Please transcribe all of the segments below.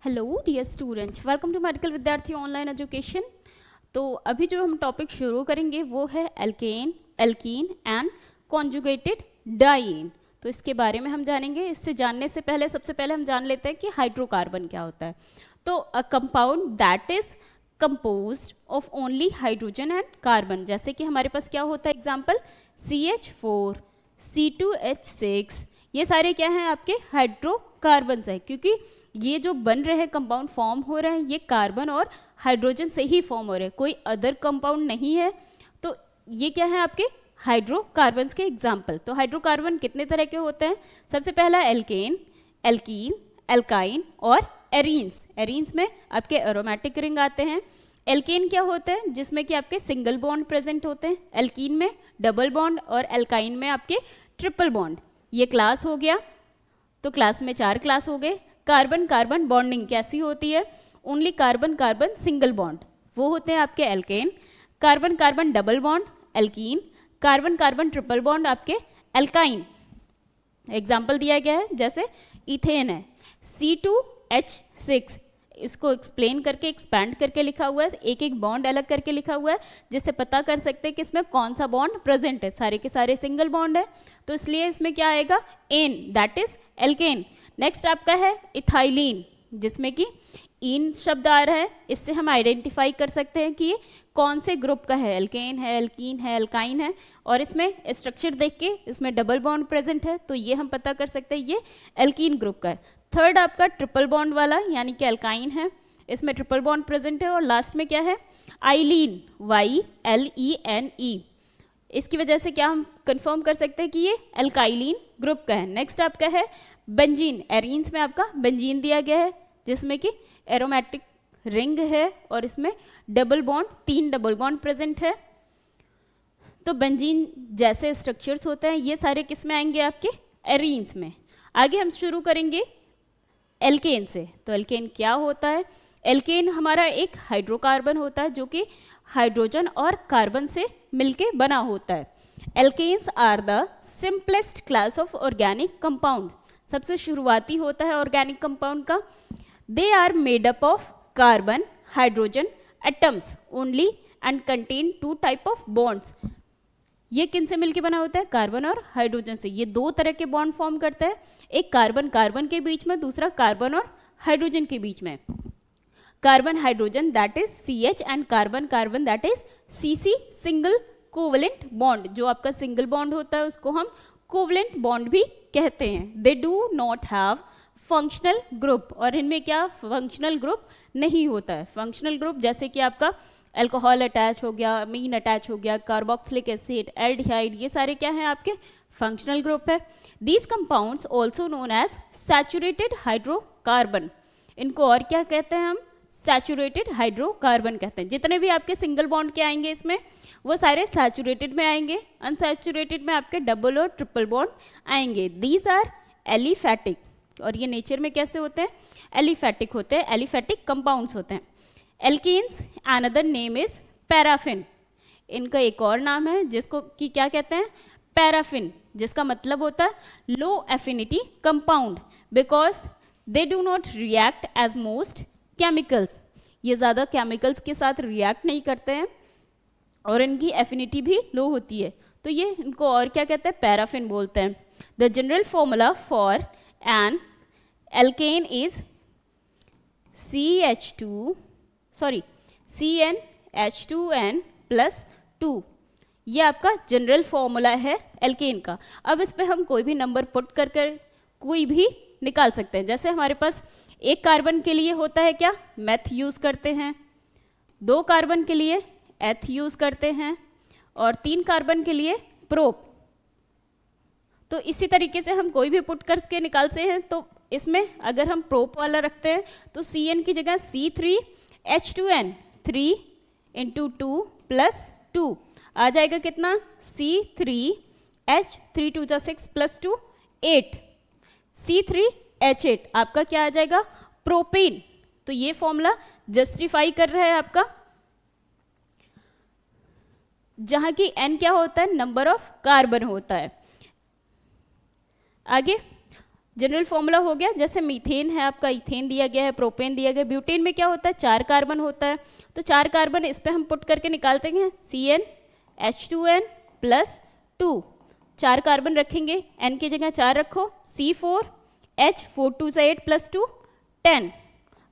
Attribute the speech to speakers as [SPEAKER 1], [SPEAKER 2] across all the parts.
[SPEAKER 1] Hello dear students, welcome to medical Vidyarthi online education. तो अभी जो हम टॉपिक शुरू करेंगे वो है alkane, alkene and conjugated diene. तो इसके बारे में हम जानेंगे। इससे जानने से पहले सबसे पहले हम जान लेते हैं कि हाइड्रोकार्बन क्या होता है। तो a compound that is composed of only hydrogen and carbon. जैसे कि हमारे पास क्या होता है, एग्जाम्पल CH4, C2H6, ये सारे क्या हैं आपके हाइड्रोकार्बन्स हैं, क्योंकि ये जो बन रहे हैं कंपाउंड फॉर्म हो रहे हैं ये कार्बन और हाइड्रोजन से ही फॉर्म हो रहे हैं, कोई अदर कंपाउंड नहीं है। तो ये क्या है आपके हाइड्रोकार्बन्स के एग्जाम्पल। तो हाइड्रोकार्बन कितने तरह के होते हैं? सबसे पहला एल्केन, एल्कीन, एल्काइन और एरीन्स। एरीन्स में आपके एरोमेटिक रिंग आते हैं। एल्केन क्या होते हैं? जिसमें कि आपके सिंगल बॉन्ड प्रेजेंट होते हैं। एल्कीन में डबल बॉन्ड और एल्काइन में आपके ट्रिपल बॉन्ड। ये क्लास हो गया। तो क्लास में 4 क्लास हो गए। कार्बन कार्बन बॉन्डिंग कैसी होती है? Only carbon carbon single bond, वो होते हैं आपके alkane. Carbon carbon double bond alkene, carbon carbon triple bond आपके एल्काइन। एग्जाम्पल दिया गया है, जैसे इथेन है C2H6, इसको एक्सप्लेन करके एक्सपैंड करके लिखा हुआ है, एक एक बॉन्ड अलग करके लिखा हुआ है, जिससे पता कर सकते हैं कि इसमें कौन सा बॉन्ड प्रेजेंट है। सारे के सारे सिंगल बॉन्ड है, तो इसलिए इसमें क्या आएगा, n, that is alkane. Next आपका है इथाइलिन, जिसमें कि इन शब्द आ रहा है, इससे हम आइडेंटिफाई कर सकते हैं कि ये कौन से ग्रुप का है, एल्केन है, एल्कीन है, एल्काइन है। और इसमें स्ट्रक्चर देख के इसमें डबल बॉन्ड प्रेजेंट है, तो ये हम पता कर सकते हैं ये एल्कीन ग्रुप का है। थर्ड आपका ट्रिपल बॉन्ड वाला, यानी कि एल्काइन है, इसमें ट्रिपल बॉन्ड प्रेजेंट है। और लास्ट में क्या है, आइलीन, YLENE। इसकी वजह से क्या हम कंफर्म कर सकते हैं कि ये एल्काइलिन ग्रुप का है। नेक्स्ट आपका है बेंजीन। एरीन्स में आपका बेंजीन दिया गया है, जिसमें कि एरोमेटिक रिंग है और इसमें double bond, 3 double bond present है। तो बेंजीन जैसे स्ट्रक्चर्स होते हैं ये सारे किस में आएंगे, आपके एरीन्स में। आगे हम शुरू करेंगे एल्केन से। तो एल्केन क्या होता है? एल्केन हमारा एक हाइड्रोकार्बन होता है जो कि हाइड्रोजन और कार्बन से मिलके बना होता है। Alkanes are the simplest class of organic compound. सबसे शुरुआती होता है ऑर्गेनिक कंपाउंड का। They are made up of carbon hydrogen atoms only and contain 2 type of bonds. ये किन से मिलके बना होता है? कार्बन और हाइड्रोजन से। ये 2 तरह के बॉन्ड फॉर्म करता है, एक कार्बन कार्बन के बीच में, दूसरा कार्बन और हाइड्रोजन के बीच में। Carbon hydrogen that is CH and carbon carbon that is CC, single covalent bond. जो आपका सिंगल बॉन्ड होता है उसको हम कोवलेंट बॉन्ड भी कहते हैं। दे do not have functional group, और इनमें क्या फंक्शनल ग्रुप नहीं होता है। फंक्शनल ग्रुप जैसे कि आपका अल्कोहल अटैच हो गया, अमीन अटैच हो गया, कार्बोक्सिलिक एसिड, एल्डिहाइड, ये सारे क्या हैं आपके फंक्शनल ग्रुप है। These compounds also known as saturated hydrocarbon. इनको और क्या कहते हैं हम? सैचुरेटेड हाइड्रोकार्बन कहते हैं। जितने भी आपके सिंगल बॉन्ड के आएंगे इसमें, वो सारे सैचुरेटेड में आएंगे। अनसैचुरेटेड में आपके डबल और ट्रिपल बॉन्ड आएंगे। दीज आर एलिफैटिक, और ये नेचर में कैसे होते हैं? एलिफैटिक होते हैं, एलिफैटिक कंपाउंड्स होते हैं। Alkenes another name is paraffin. इनका एक और नाम है जिसको कि क्या कहते हैं? पैराफिन, जिसका मतलब होता है low affinity compound, because they do not react as most chemicals. ये ज़्यादा केमिकल्स के साथ रिएक्ट नहीं करते हैं और इनकी एफिनिटी भी लो होती है, तो ये इनको और क्या कहते हैं? पैराफिन बोलते हैं। The general formula for an alkane is CnH2n+2। ये आपका जनरल फॉर्मूला है एल्केन का। अब इस पे हम कोई भी नंबर पुट कर कोई भी निकाल सकते हैं। जैसे हमारे पास एक कार्बन के लिए होता है क्या, मेथ यूज करते हैं, 2 कार्बन के लिए एथ यूज करते हैं, और 3 कार्बन के लिए प्रोप। तो इसी तरीके से हम कोई भी पुट करके निकालते हैं। तो इसमें अगर हम प्रोप वाला रखते हैं तो Cn की जगह C3H2n, 3 × 2 + 2 आ जाएगा कितना? C3H, 3 2 6 + 2 8, C3H8 आपका क्या आ जाएगा? प्रोपेन। तो ये फॉर्मूला जस्टिफाई कर रहा है आपका, जहां की n क्या होता है? नंबर ऑफ कार्बन होता है। आगे जनरल फॉर्मूला हो गया। जैसे मीथेन है आपका, इथेन दिया गया है, प्रोपेन दिया गया। ब्यूटेन में क्या होता है, 4 कार्बन होता है, तो 4 कार्बन इस पे हम पुट करके निकालते हैं, CnH2n प्लस 2, 4 कार्बन रखेंगे, n की जगह 4 रखो, C4H 4 2 से 8 प्लस 2 10,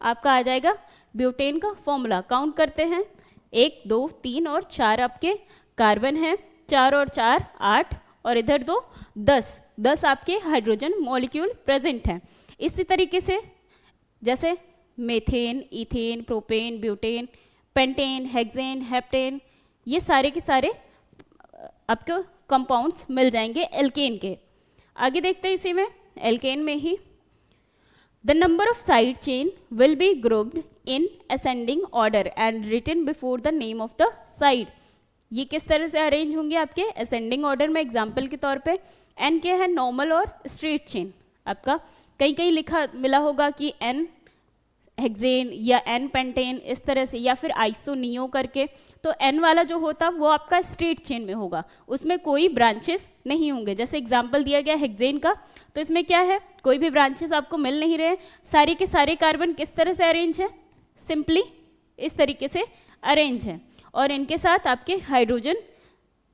[SPEAKER 1] आपका आ जाएगा ब्यूटेन का फॉर्मूला। काउंट करते हैं, 1 2 3 और 4 आपके कार्बन हैं, 4 और 4 8 और इधर 2 10 आपके हाइड्रोजन मॉलिक्यूल प्रेजेंट हैं। इसी तरीके से जैसे methane, ethane, propane, butane, pentane, hexane, heptane, ये सारे के सारे आपको कंपाउंड्स मिल जाएंगे एल्केन के। आगे देखते हैं इसी में, एल्केन में ही the number of side chain will be grouped in ascending order and written before the name of the side। ये किस तरह से अरेंज होंगे आपके असेंडिंग ऑर्डर में। एग्जाम्पल के तौर पे n क्या है, नॉर्मल और स्ट्रेट चेन। आपका कहीं कहीं लिखा मिला होगा कि n हेक्सेन या n पेंटेन इस तरह से, या फिर आइसोनियो करके। तो n वाला जो होता वो आपका स्ट्रेट चेन में होगा, उसमें कोई ब्रांचेस नहीं होंगे। जैसे एग्जाम्पल दिया गया हेक्सेन का, तो इसमें क्या है, कोई भी ब्रांचेस आपको मिल नहीं रहे, सारे के सारे कार्बन किस तरह से अरेंज है, सिंपली इस तरीके से अरेंज है, और इनके साथ आपके हाइड्रोजन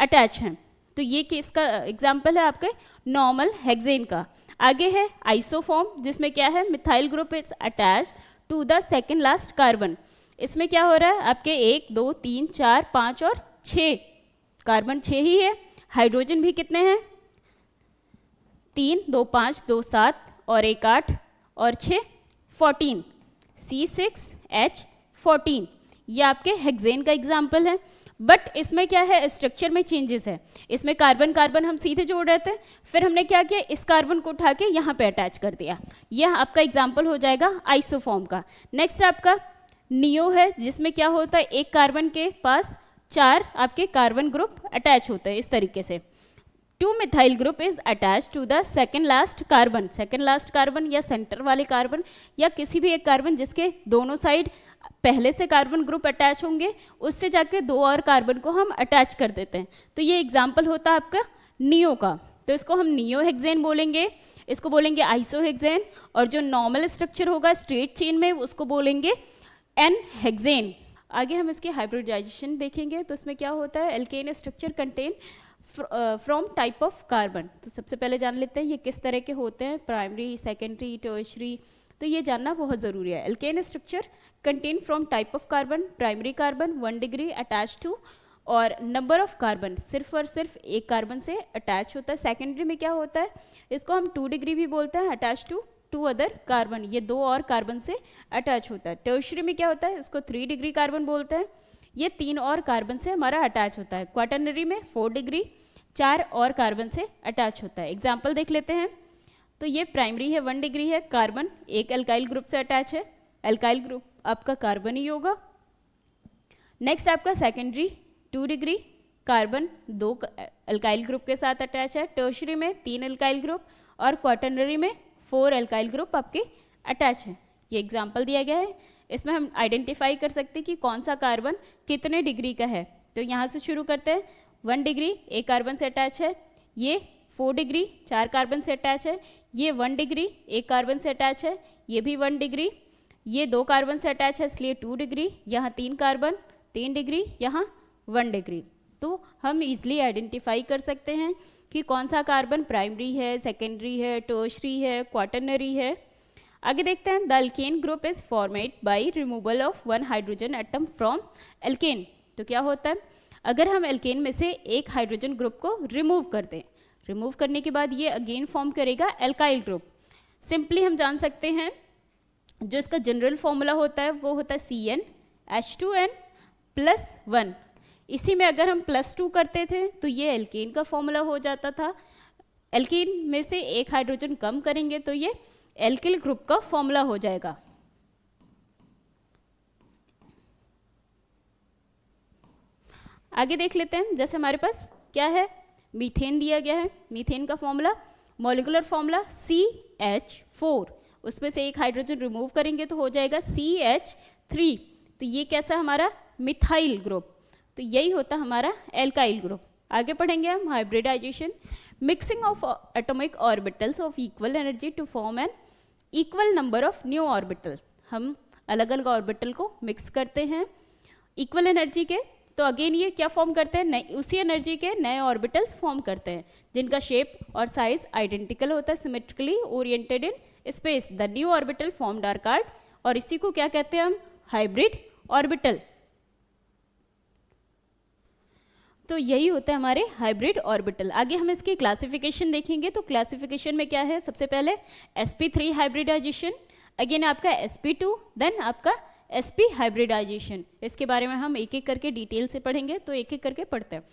[SPEAKER 1] अटैच हैं। तो ये केस का एग्जाम्पल है आपके नॉर्मल हेक्सेन का। आगे है आइसोफॉर्म, जिसमें क्या है, methyl group is attach to the second last carbon. इसमें क्या हो रहा है, आपके 1 2 3 4 5 और 6 कार्बन 6 ही है। हाइड्रोजन भी कितने हैं, 3 2 5 2 7 और 1 8 और 6 14, C6H14। ये आपके हेक्सेन का एग्जाम्पल है। बट इसमें क्या है, स्ट्रक्चर में चेंजेस है। इसमें कार्बन कार्बन हम सीधे जोड़ रहे थे, फिर हमने क्या किया, इस कार्बन को उठा के यहाँ पे अटैच कर दिया। यह आपका एग्जाम्पल हो जाएगा आइसोफॉर्म का। नेक्स्ट आपका नियो है, जिसमें क्या होता है, एक कार्बन के पास 4 आपके कार्बन ग्रुप अटैच होते हैं इस तरीके से। 2 methyl group is attach to the second last carbon. Second last carbon या सेंटर वाले कार्बन या किसी भी एक कार्बन जिसके दोनों साइड पहले से कार्बन ग्रुप अटैच होंगे, उससे जाके 2 और कार्बन को हम अटैच कर देते हैं। तो ये एग्जाम्पल होता है आपका नियो का। तो इसको हम नियो हेक्सेन बोलेंगे, इसको बोलेंगे आइसो हेक्सेन, और जो नॉर्मल स्ट्रक्चर होगा स्ट्रेट चेन में उसको बोलेंगे एन हेक्सेन। आगे हम इसके हाइब्रिडाइजेशन देखेंगे। तो इसमें क्या होता है, alkane structure contain from type of carbon. तो सबसे पहले जान लेते हैं ये किस तरह के होते हैं, प्राइमरी, सेकेंडरी, टर्शरी। तो ये जानना बहुत ज़रूरी है। Alkane structure contain from type of carbon, primary carbon 1 degree attach to, और नंबर ऑफ कार्बन सिर्फ और सिर्फ एक कार्बन से अटैच होता है। सेकेंडरी में क्या होता है, इसको हम 2 डिग्री भी बोलते हैं, अटैच टू 2 अदर कार्बन, ये 2 और कार्बन से अटैच होता है। टर्शरी में क्या होता है, इसको 3 डिग्री कार्बन बोलते हैं, ये 3 और कार्बन से हमारा अटैच होता है। क्वाटरनरी में 4 डिग्री 4 और कार्बन से अटैच होता है। एग्जाम्पल देख लेते हैं। तो ये प्राइमरी है, 1 डिग्री है, कार्बन एक एल्काइल ग्रुप से अटैच है, एल्काइल ग्रुप आपका कार्बन ही होगा। नेक्स्ट आपका secondary 2 degree, carbon 2 alkyl group के साथ अटैच है। टर्शरी में 3 एल्काइल ग्रुप, और क्वाटरनरी में 4 एल्काइल ग्रुप आपके अटैच है। ये एग्जाम्पल दिया गया है। इसमें हम आइडेंटिफाई कर सकते हैं कि कौन सा कार्बन कितने डिग्री का है। तो यहाँ से शुरू करते हैं। 1 डिग्री एक कार्बन से अटैच है, ये 4 डिग्री 4 कार्बन से अटैच है, ये 1 डिग्री एक कार्बन से अटैच है, ये भी 1 डिग्री, ये 2 कार्बन से अटैच है इसलिए 2 डिग्री, यहाँ 3 कार्बन 3 डिग्री, यहाँ 1 डिग्री। तो हम इजली आइडेंटिफाई कर सकते हैं कि कौन सा कार्बन प्राइमरी है, सेकेंडरी है, टर्शरी है, क्वाटरनरी है। आगे देखते हैं। The alkane group is formed by removal of 1 hydrogen atom from alkane. तो क्या होता है, अगर हम एल्केन में से एक हाइड्रोजन ग्रुप को रिमूव कर दें, रिमूव करने के बाद ये अगेन फॉर्म करेगा एल्काइल ग्रुप। सिंपली हम जान सकते हैं जो इसका जनरल फॉर्मूला होता है वो होता है CnH2n + 1। इसी में अगर हम +2 करते थे तो ये एल्केन का फॉर्मूला हो जाता था। एल्केन में से एक हाइड्रोजन कम करेंगे तो ये एल्किल ग्रुप का फॉर्मूला हो जाएगा। आगे देख लेते हैं। जैसे हमारे पास क्या है, मीथेन दिया गया है। मीथेन का फॉर्मूला, मॉलिक्यूलर फॉर्मूला CH4, उसमें से एक हाइड्रोजन रिमूव करेंगे तो हो जाएगा CH3। तो ये कैसा हमारा मिथाइल ग्रुप, तो यही होता हमारा एल्काइल ग्रुप। आगे पढ़ेंगे हम hybridization, mixing of atomic orbitals of equal energy to form an equal number of new orbital. हम अलग अलग ऑर्बिटल को मिक्स करते हैं इक्वल एनर्जी के, तो अगेन ये क्या फॉर्म करते हैं, उसी एनर्जी के नए ऑर्बिटल्स फॉर्म करते हैं जिनका शेप और साइज आइडेंटिकल होता है, symmetrically oriented in space. The new orbital formed are called, और इसी को क्या कहते हैं हम, हाइब्रिड ऑर्बिटल। तो यही होता है हमारे हाइब्रिड ऑर्बिटल। आगे हम इसकी क्लासिफिकेशन देखेंगे। तो क्लासिफिकेशन में क्या है, सबसे पहले sp3 हाइब्रिडाइजेशन, अगेन आपका sp2, देन आपका sp हाइब्रिडाइजेशन। इसके बारे में हम एक एक करके डिटेल से पढ़ेंगे, तो एक एक करके पढ़ते हैं।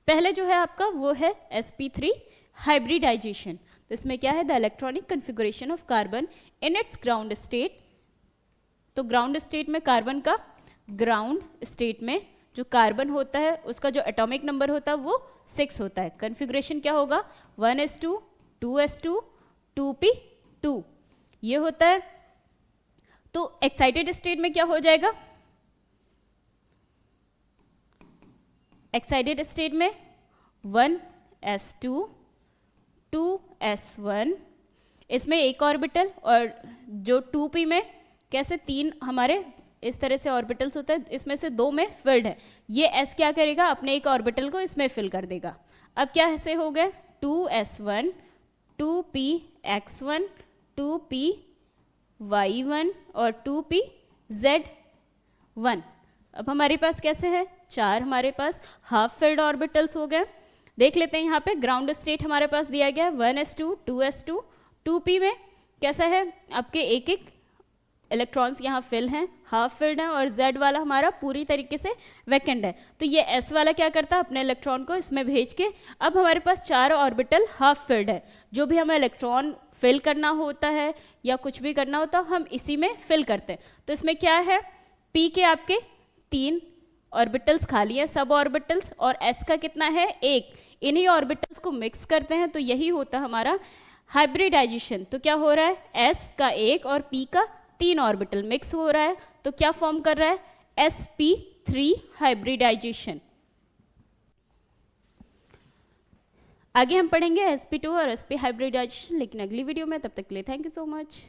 [SPEAKER 1] पहले जो है आपका वो है sp3 हाइब्रिडाइजेशन। तो इसमें क्या है, the electronic configuration of carbon in its ground state. तो ग्राउंड स्टेट में कार्बन का, ग्राउंड स्टेट में जो कार्बन होता है उसका जो एटॉमिक नंबर होता है वो 6 होता है। कन्फिगुरेशन क्या होगा, 1s2, 2s2, 2p2 ये होता है। तो एक्साइटेड स्टेट में क्या हो जाएगा, एक्साइटेड स्टेट में 1s2, 2s1, इसमें एक ऑर्बिटल, और जो 2p में कैसे 3 हमारे इस तरह से ऑर्बिटल्स होता है, इसमें से 2 में फिल्ड है। ये s क्या करेगा, अपने एक ऑर्बिटल को इसमें फिल कर देगा। अब क्या ऐसे हो गए, 2s1, 2px1, 2py1 और 2pz1। अब हमारे पास कैसे है, 4 हमारे पास हाफ फिल्ड ऑर्बिटल्स हो गए। देख लेते हैं यहाँ पे ग्राउंड स्टेट हमारे पास दिया गया है 1s2, 2s2, 2p में कैसा है, आपके एक एक इलेक्ट्रॉन्स यहाँ फिल हैं, हाफ फिल्ड हैं, और Z वाला हमारा पूरी तरीके से वैकेंट है। तो ये S वाला क्या करता है, अपने इलेक्ट्रॉन को इसमें भेज के, अब हमारे पास 4 ऑर्बिटल हाफ फिल्ड है। जो भी हमें इलेक्ट्रॉन फिल करना होता है या कुछ भी करना होता है हम इसी में फिल करते हैं। तो इसमें क्या है, P के आपके 3 ऑर्बिटल्स खाली है, सब ऑर्बिटल्स, और S का कितना है, 1। इन्हीं ऑर्बिटल्स को मिक्स करते हैं, तो यही होता है हमारा हाइब्रिडाइजेशन। तो क्या हो रहा है, S का 1 और P का 3 ऑर्बिटल मिक्स हो रहा है, तो क्या फॉर्म कर रहा है, sp3 हाइब्रिडाइजेशन। आगे हम पढ़ेंगे sp2 और sp हाइब्रिडाइजेशन, लेकिन अगली वीडियो में। तब तक के लिए थैंक यू सो मच।